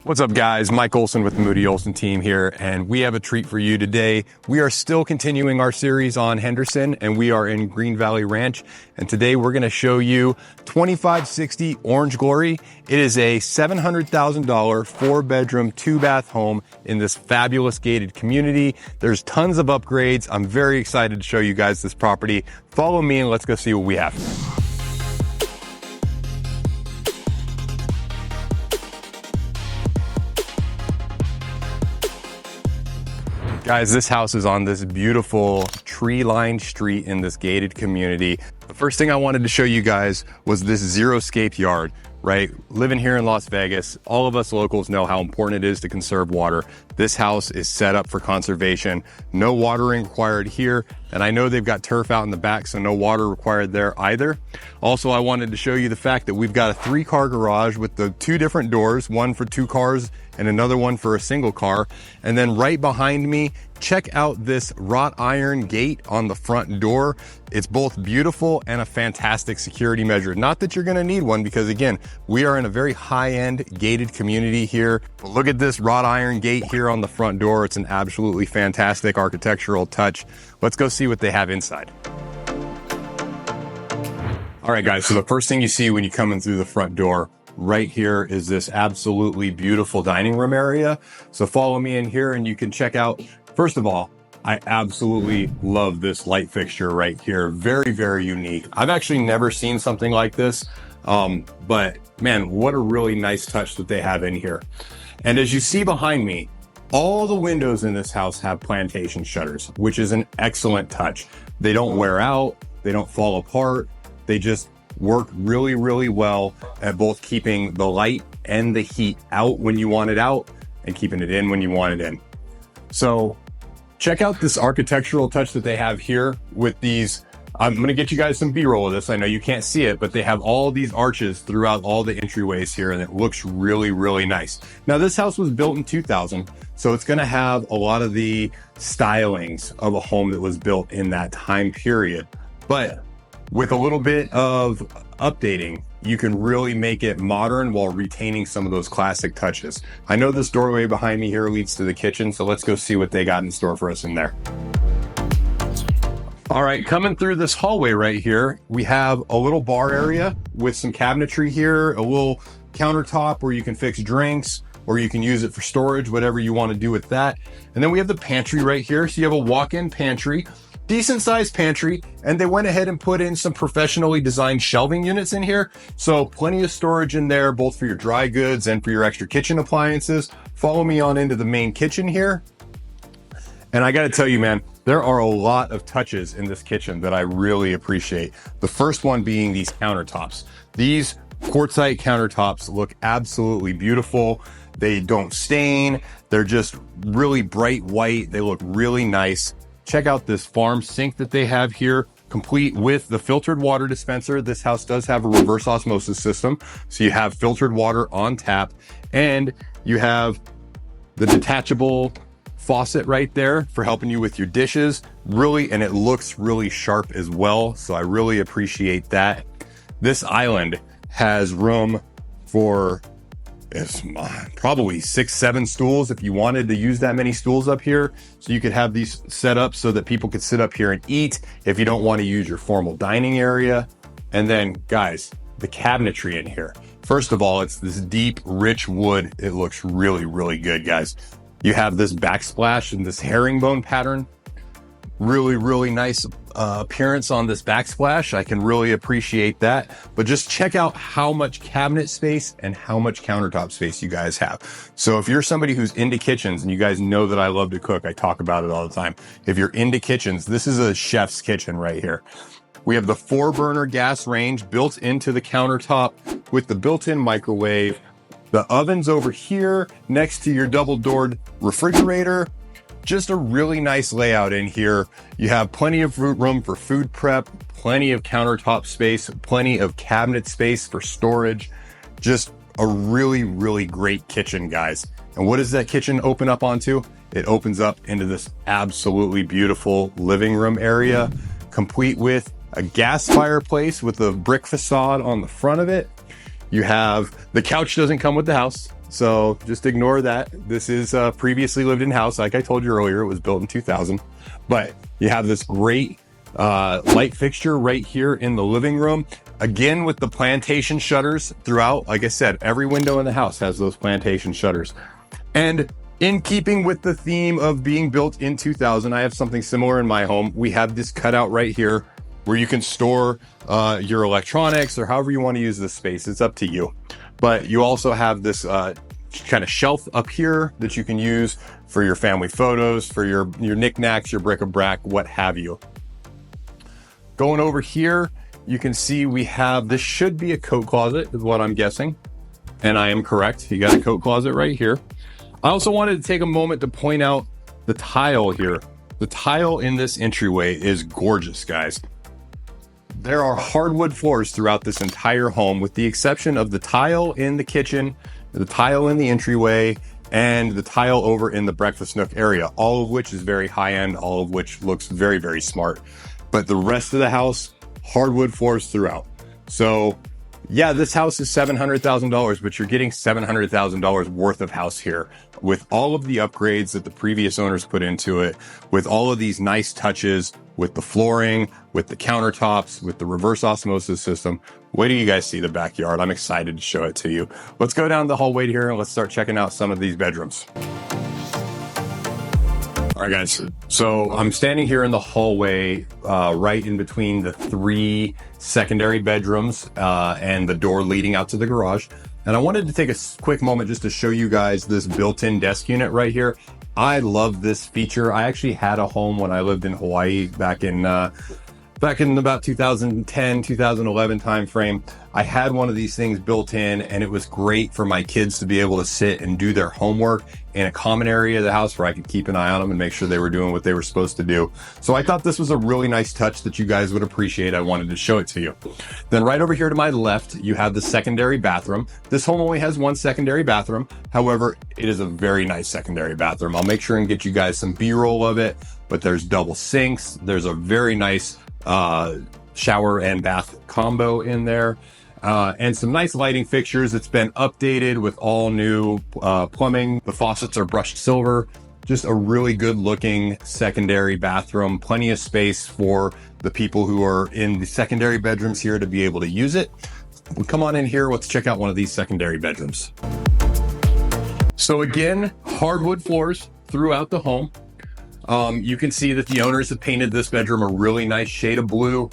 What's up, guys? Mike Olson with the Moody Olson team here, and we have a treat for you today. We are still continuing our series on Henderson, and we are in Green Valley Ranch. And today we're going to show you 2560 Orangeglory. It is a $700,000 4-bedroom, 2-bath home in this fabulous gated community. There's tons of upgrades. I'm very excited to show you guys this property. Follow me and let's go see what we have. Guys, this house is on this beautiful tree-lined street in this gated community. The first thing I wanted to show you guys was this zeroscape yard, right? Living here in Las Vegas, all of us locals know how important it is to conserve water. This house is set up for conservation. No watering required here. And I know they've got turf out in the back, so no water required there either. Also, I wanted to show you the fact that we've got a 3-car garage with the 2 different doors, one for 2 cars and another one for a single car. And then right behind me, check out this wrought iron gate on the front door. It's both beautiful and a fantastic security measure. Not that you're gonna need one, because again, we are in a very high-end gated community here. But look at this wrought iron gate here on the front door. It's an absolutely fantastic architectural touch. Let's go see what they have inside. All right, guys, so the first thing you see when you come in through the front door right here is this absolutely beautiful dining room area. So follow me in here and you can check out, first of all, I absolutely love this light fixture right here. Very, very unique. I've actually never seen something like this, but man, what a really nice touch that they have in here. And as you see behind me, all the windows in this house have plantation shutters, which is an excellent touch. They don't wear out, they don't fall apart, they just work really, really well at both keeping the light and the heat out when you want it out and keeping it in when you want it in. So check out this architectural touch that they have here with these. I'm going to get you guys some B-roll of this. I know you can't see it, but they have all these arches throughout all the entryways here, and it looks really, really nice. Now, this house was built in 2000, so it's going to have a lot of the stylings of a home that was built in that time period. But with a little bit of updating, you can really make it modern while retaining some of those classic touches. I know this doorway behind me here leads to the kitchen, so let's go see what they got in store for us in there. All right, coming through this hallway right here, we have a little bar area with some cabinetry here, a little countertop where you can fix drinks, or you can use it for storage, whatever you want to do with that. And then we have the pantry right here. So you have a walk-in pantry, decent sized pantry, and they went ahead and put in some professionally designed shelving units in here. So plenty of storage in there, both for your dry goods and for your extra kitchen appliances. Follow me on into the main kitchen here. And I got to tell you, man, there are a lot of touches in this kitchen that I really appreciate. The first one being these countertops. These quartzite countertops look absolutely beautiful. They don't stain. They're just really bright white. They look really nice. Check out this farm sink that they have here, complete with the filtered water dispenser. This house does have a reverse osmosis system, so you have filtered water on tap, and you have the detachable faucet right there for helping you with your dishes. Really, and it looks really sharp as well, so I really appreciate that. This island has room for probably 6-7 stools if you wanted to use that many stools up here. So you could have these set up so that people could sit up here and eat if you don't want to use your formal dining area. And then, guys, the cabinetry in here. First of all, it's this deep, rich wood. It looks really, really good, guys. You have this backsplash and this herringbone pattern. Really, really nice appearance on this backsplash. I can really appreciate that. But just check out how much cabinet space and how much countertop space you guys have. So if you're somebody who's into kitchens, and you guys know that I love to cook, I talk about it all the time. If you're into kitchens, this is a chef's kitchen right here. We have the 4-burner gas range built into the countertop with the built-in microwave. The oven's over here next to your double-doored refrigerator. Just a really nice layout in here. You have plenty of room for food prep, plenty of countertop space, plenty of cabinet space for storage. Just a really, really great kitchen, guys. And what does that kitchen open up onto? It opens up into this absolutely beautiful living room area, complete with a gas fireplace with a brick facade on the front of it. You have, the couch doesn't come with the house, so just ignore that. This is a previously lived in house. Like I told you earlier, it was built in 2000, but you have this great light fixture right here in the living room. Again, with the plantation shutters throughout. Like I said, every window in the house has those plantation shutters. And in keeping with the theme of being built in 2000, I have something similar in my home. We have this cutout right here where you can store your electronics or however you want to use this space. It's up to you. But you also have this kind of shelf up here that you can use for your family photos, for your knickknacks, your bric-a-brac, what have you. Going over here, you can see we have, this should be a coat closet is what I'm guessing. And I am correct. You got a coat closet right here. I also wanted to take a moment to point out the tile here. The tile in this entryway is gorgeous, guys. There are hardwood floors throughout this entire home, with the exception of the tile in the kitchen, the tile in the entryway, and the tile over in the breakfast nook area, all of which is very high-end, all of which looks very, very smart. But the rest of the house, hardwood floors throughout. So yeah, this house is $700,000, but you're getting $700,000 worth of house here with all of the upgrades that the previous owners put into it, with all of these nice touches, with the flooring, with the countertops, with the reverse osmosis system. Wait till you guys see the backyard. I'm excited to show it to you. Let's go down the hallway here and let's start checking out some of these bedrooms. All right, guys. So I'm standing here in the hallway, right in between the 3 secondary bedrooms and the door leading out to the garage. And I wanted to take a quick moment just to show you guys this built-in desk unit right here. I love this feature. I actually had a home when I lived in Hawaii back in about 2010, 2011 timeframe. I had one of these things built in, and it was great for my kids to be able to sit and do their homework in a common area of the house where I could keep an eye on them and make sure they were doing what they were supposed to do. So I thought this was a really nice touch that you guys would appreciate. I wanted to show it to you. Then right over here to my left, you have the secondary bathroom. This home only has one secondary bathroom. However, it is a very nice secondary bathroom. I'll make sure and get you guys some B-roll of it, but there's double sinks. There's a very nice shower and bath combo in there, and some nice lighting fixtures. It's been updated with all new plumbing. The faucets are brushed silver. Just a really good looking secondary bathroom. Plenty of space for the people who are in the secondary bedrooms here to be able to use it. We'll come on in here. Let's check out one of these secondary bedrooms. So again, hardwood floors throughout the home. You can see that the owners have painted this bedroom a really nice shade of blue.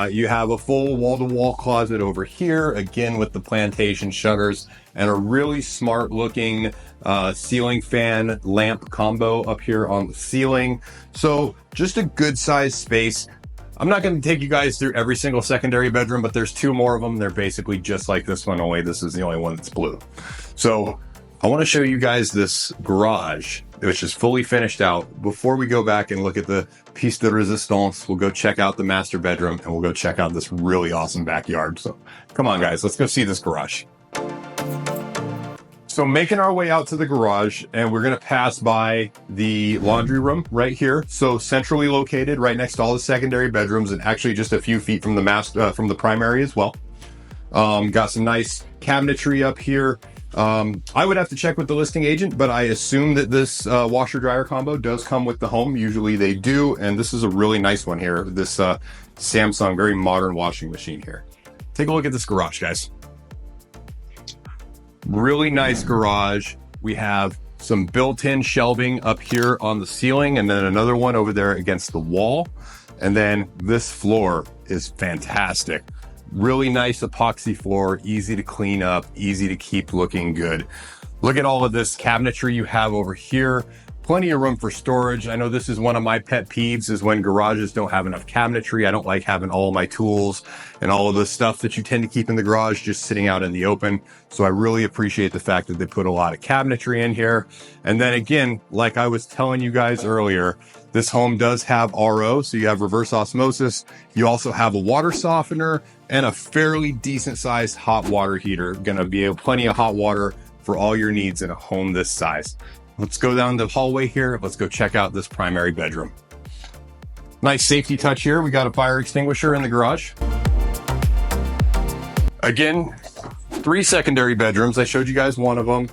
You have a full wall-to-wall closet over here, again with the plantation shutters, and a really smart looking ceiling fan lamp combo up here on the ceiling. So just a good sized space. I'm not going to take you guys through every single secondary bedroom, but there's 2 more of them. They're basically just like this one, only this is the only one that's blue. So I want to show you guys this garage, which is fully finished out. Before we go back and look at the piece de resistance, we'll go check out the master bedroom and we'll go check out this really awesome backyard. So come on, guys, let's go see this garage. So making our way out to the garage, and we're going to pass by the laundry room right here. So centrally located right next to all the secondary bedrooms, and actually just a few feet from the primary as well. Got some nice cabinetry up here. I would have to check with the listing agent, but I assume that this washer dryer combo does come with the home. Usually they do. And this is a really nice one here. This Samsung, very modern washing machine here. Take a look at this garage, guys. Really nice garage. We have some built-in shelving up here on the ceiling, and then another one over there against the wall. And then this floor is fantastic. Really nice epoxy floor, easy to clean up, easy to keep looking good. Look at all of this cabinetry you have over here. Plenty of room for storage. I know this is one of my pet peeves, is when garages don't have enough cabinetry. I don't like having all of my tools and all of the stuff that you tend to keep in the garage just sitting out in the open. So I really appreciate the fact that they put a lot of cabinetry in here. And then again, like I was telling you guys earlier, this home does have RO, so you have reverse osmosis. You also have a water softener and a fairly decent sized hot water heater. Gonna be plenty of hot water for all your needs in a home this size. Let's go down the hallway here. Let's go check out this primary bedroom. Nice safety touch here. We got a fire extinguisher in the garage. Again, 3 secondary bedrooms. I showed you guys one of them.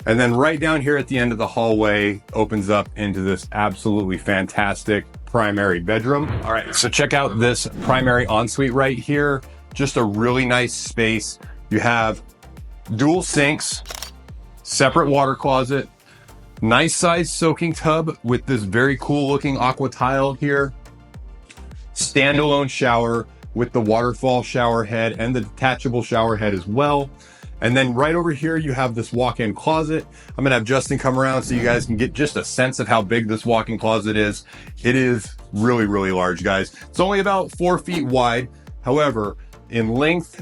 And then right down here at the end of the hallway opens up into this absolutely fantastic primary bedroom. All right, so check out this primary ensuite right here. Just a really nice space. You have dual sinks, separate water closet, nice sized soaking tub with this very cool looking aqua tile here. Standalone shower with the waterfall shower head and the detachable shower head as well. And then right over here, you have this walk-in closet. I'm gonna have Justin come around so you guys can get just a sense of how big this walk-in closet is. It is really, really large, guys. It's only about 4 feet wide. However, in length,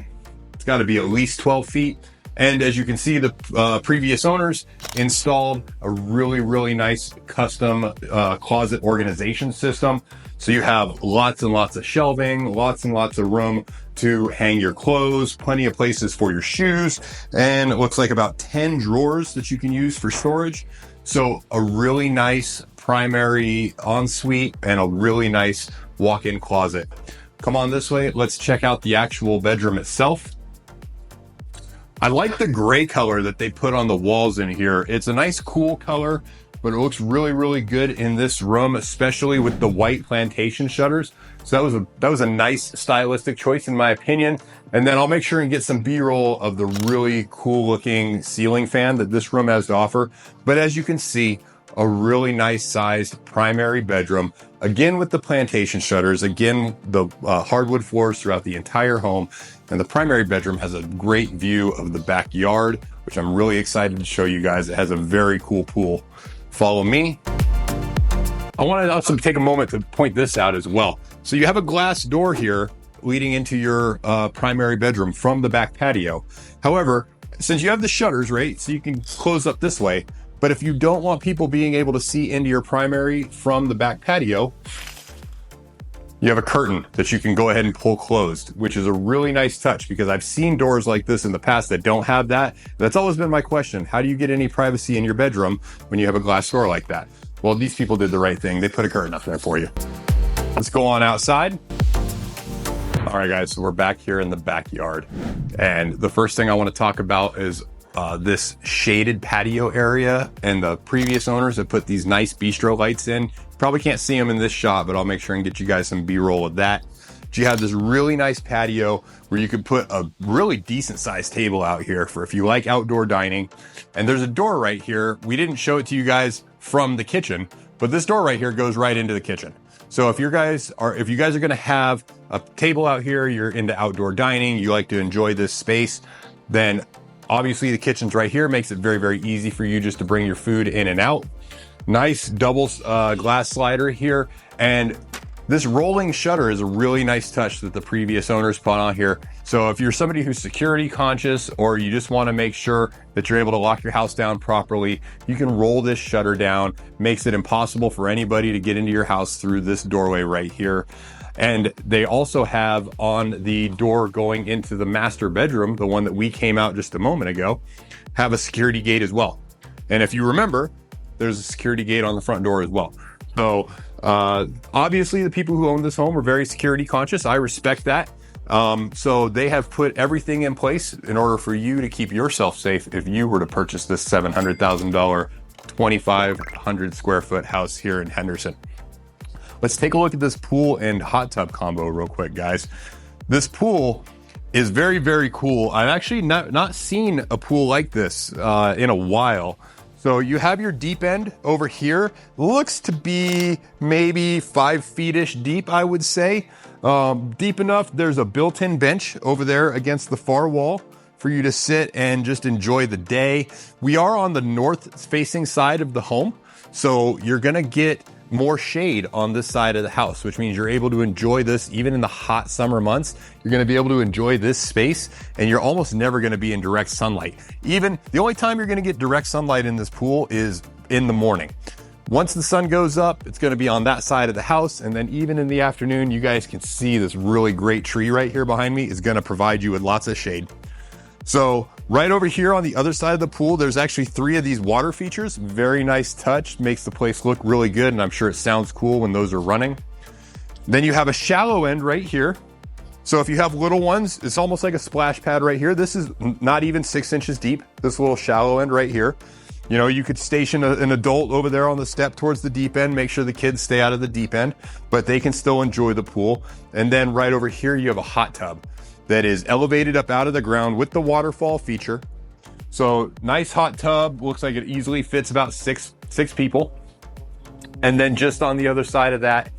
it's gotta be at least 12 feet. And as you can see, the previous owners installed a really, really nice custom closet organization system. So you have lots and lots of shelving, lots and lots of room to hang your clothes, plenty of places for your shoes, and it looks like about 10 drawers that you can use for storage. So a really nice primary ensuite and a really nice walk-in closet. Come on this way, let's check out the actual bedroom itself. I like the gray color that they put on the walls in here. It's a nice cool color, but it looks really, really good in this room, especially with the white plantation shutters. So that was a nice stylistic choice in my opinion. And then I'll make sure and get some B-roll of the really cool looking ceiling fan that this room has to offer. But as you can see, a really nice sized primary bedroom, again with the plantation shutters, again the hardwood floors throughout the entire home, and the primary bedroom has a great view of the backyard, which I'm really excited to show you guys. It has a very cool pool. Follow me. I want to also take a moment to point this out as well. So you have a glass door here leading into your primary bedroom from the back patio. However, since you have the shutters, right, so you can close up this way. But if you don't want people being able to see into your primary from the back patio, you have a curtain that you can go ahead and pull closed, which is a really nice touch because I've seen doors like this in the past that don't have that. That's always been my question. How do you get any privacy in your bedroom when you have a glass door like that? Well, these people did the right thing. They put a curtain up there for you. Let's go on outside. All right, guys, so we're back here in the backyard. And the first thing I want to talk about is this shaded patio area, and the previous owners have put these nice bistro lights in. Probably can't see them in this shot, but I'll make sure and get you guys some B-roll of that. But you have this really nice patio where you could put a really decent sized table out here for if you like outdoor dining. And there's a door right here. We didn't show it to you guys from the kitchen, but this door right here goes right into the kitchen. So if you guys are going to have a table out here, you're into outdoor dining, you like to enjoy this space, then obviously the kitchen's right here, makes it very, very easy for you just to bring your food in and out. Nice double glass slider here. And this rolling shutter is a really nice touch that the previous owners put on here. So if you're somebody who's security conscious, or you just want to make sure that you're able to lock your house down properly, you can roll this shutter down. Makes it impossible for anybody to get into your house through this doorway right here. And they also have on the door going into the master bedroom, the one that we came out just a moment ago, have a security gate as well. And if you remember, there's a security gate on the front door as well. So obviously the people who own this home are very security conscious. I respect that. So they have put everything in place in order for you to keep yourself safe if you were to purchase this $700,000, 2,500 square foot house here in Henderson. Let's take a look at this pool and hot tub combo real quick, guys. This pool is very, very cool. I've actually not seen a pool like this in a while. So you have your deep end over here. Looks to be maybe 5 feet-ish deep, I would say. Deep enough. There's a built-in bench over there against the far wall for you to sit and just enjoy the day. We are on the north-facing side of the home, so you're gonna get more shade on this side of the house, which means you're able to enjoy this even in the hot summer months. You're going to be able to enjoy this space, and you're almost never going to be in direct sunlight. Even the only time you're going to get direct sunlight in this pool is in the morning. Once the sun goes up, it's going to be on that side of the house, and then even in the afternoon, you guys can see this really great tree right here behind me is going to provide you with lots of shade. So right over here on the other side of the pool, there's actually 3 of these water features. Very nice touch, makes the place look really good, and I'm sure it sounds cool when those are running. Then you have a shallow end right here So if you have little ones, it's almost like a splash pad right here. This is not even 6 inches deep, this little shallow end right here. You know, you could station an adult over there on the step towards the deep end, make sure the kids stay out of the deep end, but they can still enjoy the pool. And then right over here, you have a hot tub that is elevated up out of the ground with the waterfall feature. So nice hot tub, looks like it easily fits about six people. And then just on the other side of that,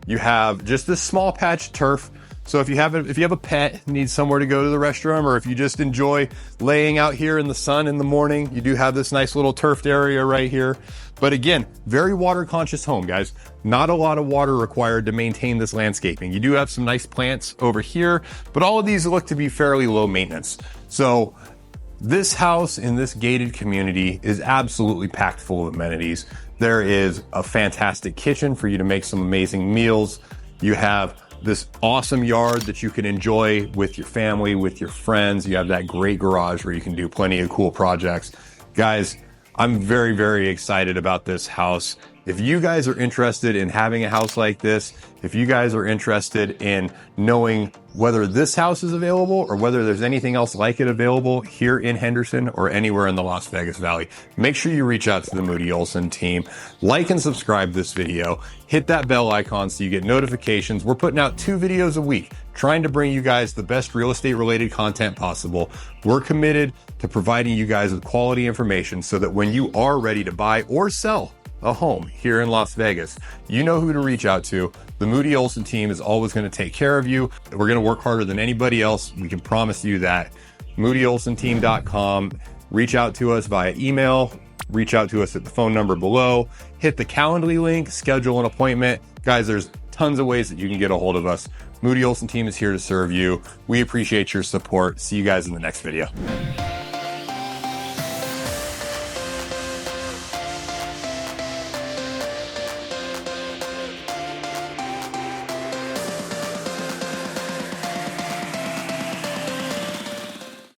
you have just this small patch of turf. So if you have a pet, needs somewhere to go to the restroom, or if you just enjoy laying out here in the sun in the morning, you do have this nice little turfed area right here. But again, very water conscious home, guys. Not a lot of water required to maintain this landscaping. You do have some nice plants over here, but all of these look to be fairly low maintenance. So this house in this gated community is absolutely packed full of amenities. There is a fantastic kitchen for you to make some amazing meals. You have this awesome yard that you can enjoy with your family, with your friends. You have that great garage where you can do plenty of cool projects. Guys, I'm very, very excited about this house. If you guys are interested in having a house like this, if you guys are interested in knowing whether this house is available or whether there's anything else like it available here in Henderson or anywhere in the Las Vegas Valley, make sure you reach out to the Moody Olson team. Like and subscribe this video. Hit that bell icon so you get notifications. We're putting out 2 videos a week, trying to bring you guys the best real estate related content possible. We're committed to providing you guys with quality information so that when you are ready to buy or sell a home here in Las Vegas, you know who to reach out to. The Moody Olson team is always going to take care of you. We're going to work harder than anybody else. We can promise you that. MoodyOlsonTeam.com. Reach out to us via email. Reach out to us at the phone number below. Hit the Calendly link. Schedule an appointment. Guys, there's tons of ways that you can get a hold of us. Moody Olson team is here to serve you. We appreciate your support. See you guys in the next video.